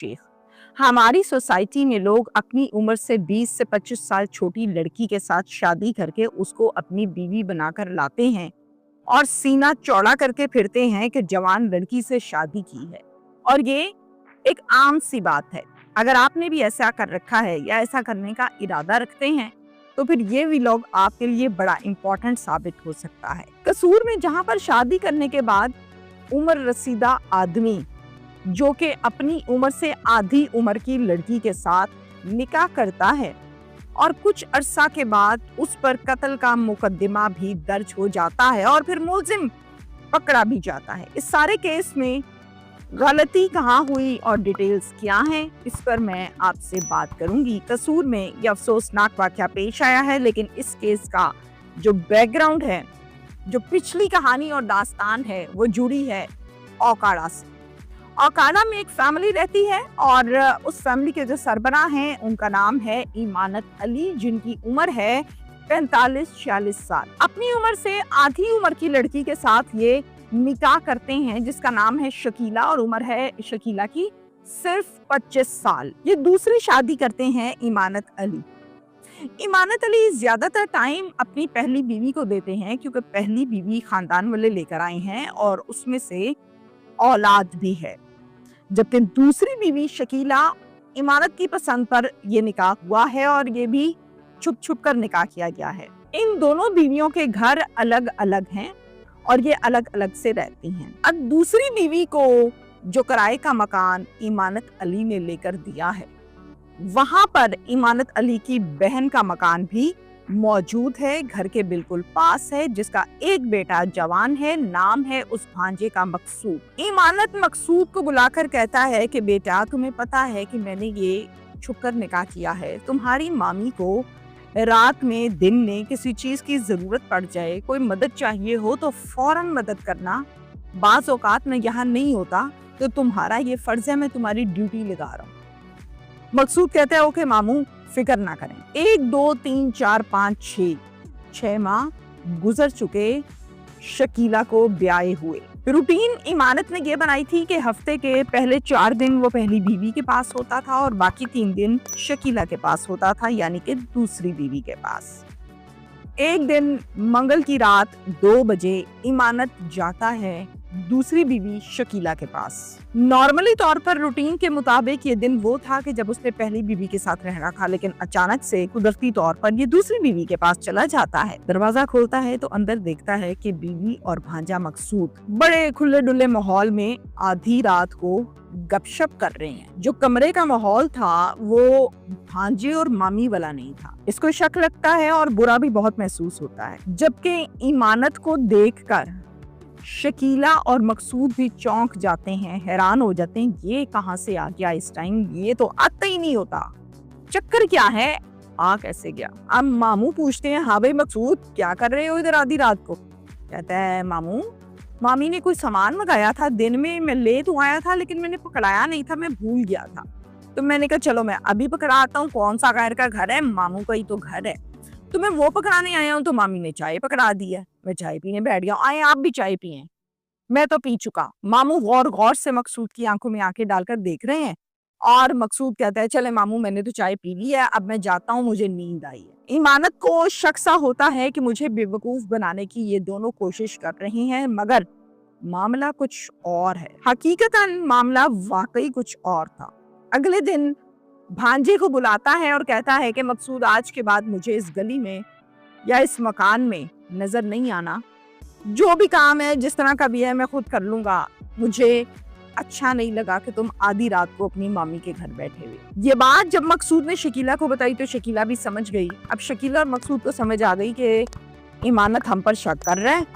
शेख, हमारी सोसाइटी में लोग अपनी उम्र से 20 से 25 साल छोटी लड़की के साथ शादी करके उसको अपनी बीवी बनाकर लाते हैं और सीना चौड़ा करके फिरते हैं कि जवान लड़की से शादी की है। और ये एक आम सी बात है। अगर आपने भी ऐसा कर रखा है या ऐसा करने का इरादा रखते हैं तो फिर ये व्लॉग आपके लिए बड़ा इम्पोर्टेंट साबित हो सकता है। कसूर में जहाँ पर शादी करने के बाद उम्र रसीदा आदमी जो कि अपनी उम्र से आधी उम्र की लड़की के साथ निकाह करता है और कुछ अरसा के बाद उस पर कत्ल का मुकदमा भी दर्ज हो जाता है और फिर मुलजिम पकड़ा भी जाता है। इस सारे केस में गलती कहाँ हुई और डिटेल्स क्या हैं, इस पर मैं आपसे बात करूंगी। कसूर में ये अफसोसनाक वाकया पेश आया है, लेकिन इस केस का जो बैकग्राउंड है, जो पिछली कहानी और दास्तान है, वो जुड़ी है औकाड़ा से। औकाड़ा में एक फैमिली रहती है और उस फैमिली के जो सरबराह हैं उनका नाम है इमानत अली, जिनकी उम्र है 45-46 साल। अपनी उम्र से आधी उम्र की लड़की के साथ ये निकाह करते हैं जिसका नाम है शकीला और उम्र है शकीला की सिर्फ 25 साल। ये दूसरी शादी करते हैं इमानत अली। इमानत अली ज्यादातर टाइम अपनी पहली बीवी को देते हैं क्योंकि पहली बीवी खानदान वाले लेकर आए हैं और उसमें से औलाद भी है, जबकि दूसरी बीवी शकीला इमानत की पसंद पर ये निकाह हुआ है और ये भी छुप छुप कर निकाह किया गया है। इन दोनों बीवियों के घर अलग अलग हैं और ये अलग अलग से रहती हैं। अब दूसरी बीवी को जो किराए का मकान इमानत अली ने लेकर दिया है, वहां पर इमानत अली की बहन का मकान भी मौजूद है, घर के बिल्कुल पास है, जिसका एक बेटा जवान है, नाम है उस भांजे का मकसूद। इमानत मकसूद को बुलाकर कहता है कि बेटा, तुम्हें पता है कि मैंने ये छुपकर निकाह किया है, तुम्हारी मामी को रात में दिन में किसी चीज की जरूरत पड़ जाए, कोई मदद चाहिए हो तो फौरन मदद करना, बाज औकात में यहाँ नहीं होता, तो तुम्हारा ये फर्ज है, मैं तुम्हारी ड्यूटी लगा रहा हूँ। मकसूद कहता है ओके मामू, फिक्र ना करें। 1 2 3 4 5 6 माह गुजर चुके शकीला को ब्याहे हुए। रूटीन इमानत ने ये बनाई थी कि हफ्ते के पहले 4 दिन वो पहली बीवी के पास होता था और बाकी 3 दिन शकीला के पास होता था, यानी कि दूसरी बीवी के पास। एक दिन मंगल की रात 2 बजे इमानत जाता है दूसरी बीवी शकीला के पास। नॉर्मली तौर पर रूटीन के मुताबिक ये दिन वो था कि जब उसने पहली बीवी के साथ रहना था, लेकिन अचानक से कुदरती तौर पर ये दूसरी बीवी के पास चला जाता है। दरवाजा खोलता है तो अंदर देखता है कि बीवी और भांजा मकसूद बड़े खुले डुले माहौल में आधी रात को गपशप कर रहे हैं। जो कमरे का माहौल था वो भांजे और मामी वाला नहीं था। इसको शक लगता है और बुरा भी बहुत महसूस होता है, जबकि इमानत को देखकर शकीला और मकसूद भी चौंक जाते हैं, हैरान हो जाते हैं, ये कहां से आ गया इस टाइम, ये तो आता ही नहीं होता, चक्कर क्या है, आ कैसे गया। अब मामू पूछते हैं हाँ भाई मकसूद, क्या कर रहे हो इधर आधी रात को। कहता है मामू, मामी ने कोई सामान मंगाया था, दिन में मैं ले तो आया था लेकिन मैंने पकड़ाया नहीं था, मैं भूल गया था, तो मैंने कहा चलो मैं अभी पकड़ा आता हूँ। कौन सा गैर का घर है, मामू का ही तो घर है, तो मैं वो पकड़ाने आया हूँ। तो मामी ने चाय पकड़ा दी है, मैं चाय पीने बैठ गया। आए आप भी चाय पिए। मैं तो पी चुका। मामू गौर गौर से मकसूद की आंखों में आंखें डालकर देख रहे हैं और मकसूद कहता है चले मामू, मैंने तो चाय पी ली है, अब मैं जाता हूँ, मुझे नींद आई है। इमानत को शक सा होता है कि मुझे बेवकूफ बनाने की ये दोनों कोशिश कर रही हैं, मगर मामला कुछ और है। हकीकतन मामला वाकई कुछ और था। अगले दिन भांजे को बुलाता है और कहता है कि मकसूद, आज के बाद मुझे इस गली में या इस मकान में नजर नहीं आना, जो भी काम है जिस तरह का भी है मैं खुद कर लूंगा, मुझे अच्छा नहीं लगा कि तुम आधी रात को अपनी मामी के घर बैठे हुए। ये बात जब मकसूद ने शकीला को बताई तो शकीला भी समझ गई। अब शकीला और मकसूद को समझ आ गई कि इमानत हम पर शक कर रहा है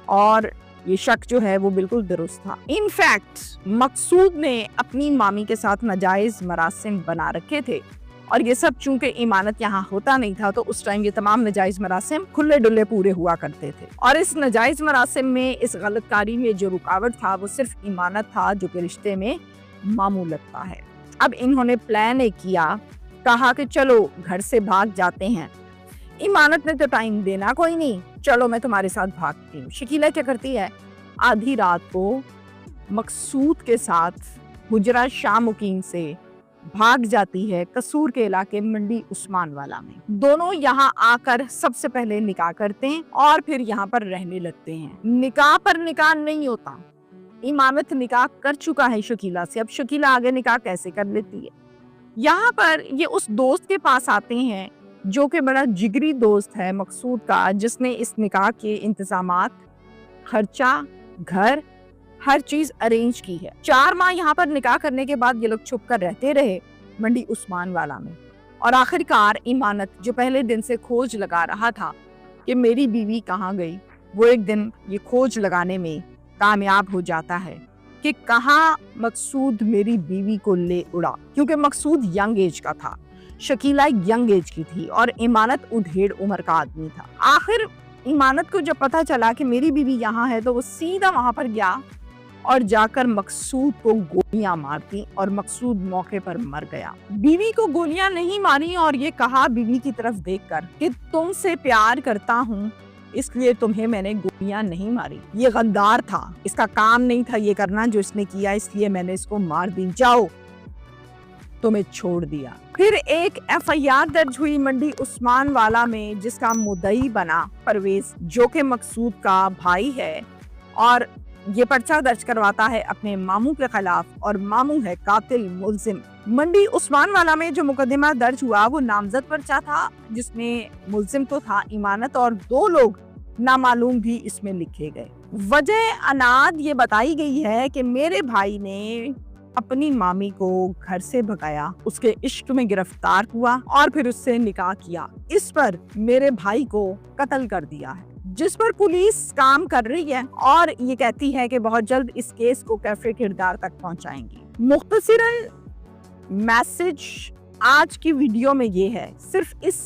और ये शक जो है वो बिल्कुल दुरुस्त था। इनफैक्ट मकसूद ने अपनी मामी के साथ नाजायज मरासिम बना रखे थे और ये सब चूंकि इमानत यहाँ होता नहीं था तो उस टाइम ये तमाम नाजायज मरासिम खुले डुल्ले पूरे हुआ करते थे। और इस नाजायज मरासिम में, इस गलतकारी में जो रुकावट था वो सिर्फ इमानत था, जो कि रिश्ते में मामूल लगता है। अब इन्होंने प्लान एक किया, कहा कि चलो घर से भाग जाते हैं। इमानत ने तो टाइम देना कोई नहीं, चलो मैं तुम्हारे साथ भागती हूँ। शकीला क्या करती है, आधी रात को मकसूद के साथ हुजरा शाह मुकीम से भाग जाती है कसूर के इलाके मंडी उस्मान वाला में। दोनों यहाँ आकर सबसे पहले निकाह करते हैं और फिर यहाँ पर रहने लगते हैं। निकाह पर निकाह नहीं होता, इमामत निकाह कर चुका है शकीला से, अब शकीला आगे निकाह कैसे कर लेती है। यहाँ पर ये उस दोस्त के पास आते हैं जो कि बड़ा जिगरी दोस्त है मकसूद का, जिसने इस निकाह के इंतजामात, खर्चा, घर, हर चीज अरेंज की है। 4 माह यहाँ पर निकाह करने के बाद ये लोग छुप कर रहते रहे मंडी उस्मान वाला में, और आखिरकार इमानत जो पहले दिन से खोज लगा रहा था कि मेरी बीवी कहाँ गई, वो एक दिन ये खोज लगाने में कामयाब हो जाता है कि कहाँ मकसूद मेरी बीवी को ले उड़ा, क्योंकि मकसूद यंग एज का था, शकीला यंग एज की थी और इमानत उधेड़ उम्र का आदमी था। आखिर इमानत को जब पता चला कि मेरी बीवी यहाँ है तो वो सीधा वहां पर गया और जाकर मकसूद को गोलियां मारती और मकसूद मौके पर मर गया। बीवी को गोलियां नहीं मारी और ये कहा बीवी की तरफ देखकर कि तुमसे प्यार करता हूँ इसलिए तुम्हें मैंने गोलियां नहीं मारी। ये गद्दार था, इसका काम नहीं था ये करना जो इसने किया, इसलिए मैंने इसको मार दी, जाओ तुम्हें छोड़ दिया। फिर एक FIR दर्ज हुई मंडी उस्मान वाला में जिसका मुद्दई बना परवेज, जो कि मकसूद का भाई है, और ये पर्चा दर्ज करवाता है अपने मामू के खिलाफ, और मामू है कातिल मुलजिम। मंडी उस्मान वाला में जो मुकदमा दर्ज हुआ वो नामजद पर्चा था जिसमें मुलजिम तो था इमानत और 2 लोग नामालूम भी इसमें लिखे गए। वजह अनाद ये बताई गई है कि मेरे भाई ने अपनी मामी को घर से भगाया, उसके इश्क में गिरफ्तार हुआ और फिर उससे निकाह किया। इस पर मेरे भाई को कत्ल कर दिया है, जिस पर पुलिस काम कर रही है और ये कहती है कि बहुत जल्द इस केस को कैफे किरदार तक पहुंचाएंगी। मुख्तसरन मैसेज आज की वीडियो में ये है, सिर्फ इस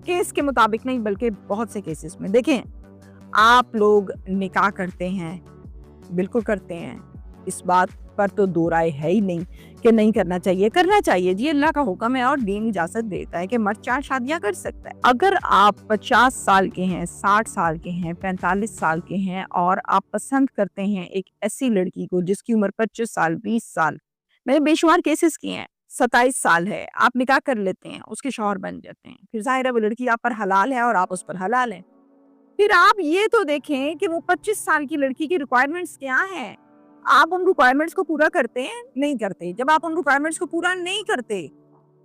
केस के मुताबिक नहीं बल्कि बहुत से केसेस में देखें, आप लोग निकाह करते हैं, बिल्कुल करते हैं, इस बात पर तो दो राय है ही नहीं कि नहीं करना चाहिए, करना चाहिए जी, अल्लाह का हुक्म है और दीन इजाजत देता है कि मर्द 4 शादियां कर सकता है। अगर आप 50 साल के हैं, 60 साल के हैं, 45 साल के हैं और आप पसंद करते हैं एक ऐसी लड़की को जिसकी उम्र 25 साल, 20 साल, मैंने बेशुमार केसेस किए हैं, 27 साल है, आप निकाह कर लेते हैं, उसके शौहर बन जाते हैं, फिर जाहिर है वो लड़की आप पर हलाल है और आप उस पर हलाल हैं। फिर आप ये तो देखें कि वो 25 साल की लड़की की रिक्वायरमेंट्स क्या हैं, आप उन रिक्वायरमेंट्स को पूरा करते हैं, नहीं करते। जब आप उन रिक्वायरमेंट्स को पूरा नहीं करते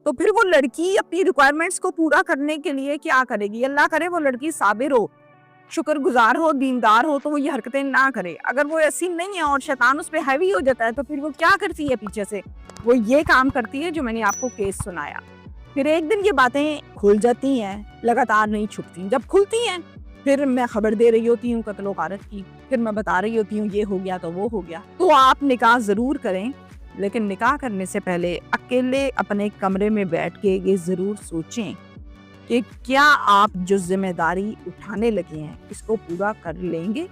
तो फिर वो लड़की अपनी रिक्वायरमेंट्स को पूरा करने के लिए क्या करेगी? अल्लाह करे वो लड़की साबिर हो, शुक्रगुजार हो, दीनदार हो तो वो ये हरकतें ना करे। अगर वो ऐसी नहीं है और शैतान उस पर हैवी हो जाता है तो फिर वो क्या करती है? पीछे से वो ये काम करती है जो मैंने आपको केस सुनाया। फिर एक दिन ये बातें खुल जाती हैं, लगातार नहीं छुपती। जब खुलती हैं फिर मैं खबर दे रही होती हूँ कत्लो गारत की, फिर मैं बता रही होती हूँ ये हो गया तो वो हो गया। तो आप निकाह जरूर करें, लेकिन निकाह करने से पहले अकेले अपने कमरे में बैठ के ये जरूर सोचें कि क्या आप जो जिम्मेदारी उठाने लगे हैं इसको पूरा कर लेंगे।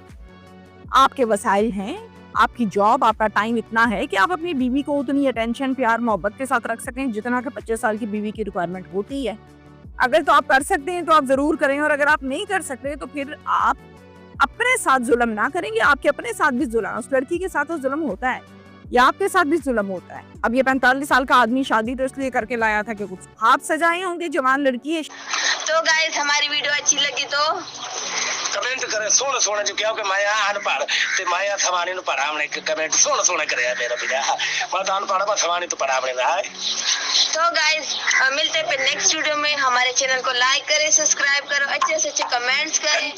आपके वसाइल हैं, आपकी जॉब, आपका टाइम इतना है कि आप अपनी बीवी को उतनी अटेंशन, प्यार, मोहब्बत के साथ रख सकें जितना कि 25 साल की बीवी की रिक्वायरमेंट होती है। अगर तो आप कर सकते हैं तो आप जरूर करें, और अगर आप नहीं कर सकते तो फिर आप अपने साथ जुल्म ना करेंगे, आपके अपने साथ भी जुल्म, उस लड़की के साथ तो जुल्म होता है या आपके साथ भी जुल्म होता है। अब ये 45 साल का आदमी शादी तो इसलिए करके लाया था कि कुछ आप सजाए होंगे, जवान लड़की है। तो गाइस हमारी वीडियो अच्छी लगी तो कमेंट करे सोने सोने जो क्योंकि माया अनपढ़ ते माया थवानी नु पढ़ा हमने कमेंट सोने सोने करे मेरा बेटा मैं तो अनपढ़ बस थवानी तो पढ़ा हमने रहा है। तो गाइस मिलते हैं फिर नेक्स्ट वीडियो में। हमारे चैनल को लाइक करें, सब्सक्राइब करो, अच्छे से अच्छे कमेंट्स करें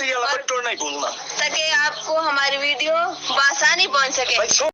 नहीं भूलना ताकि आपको हमारी वीडियो बआसानी पहुंच सके।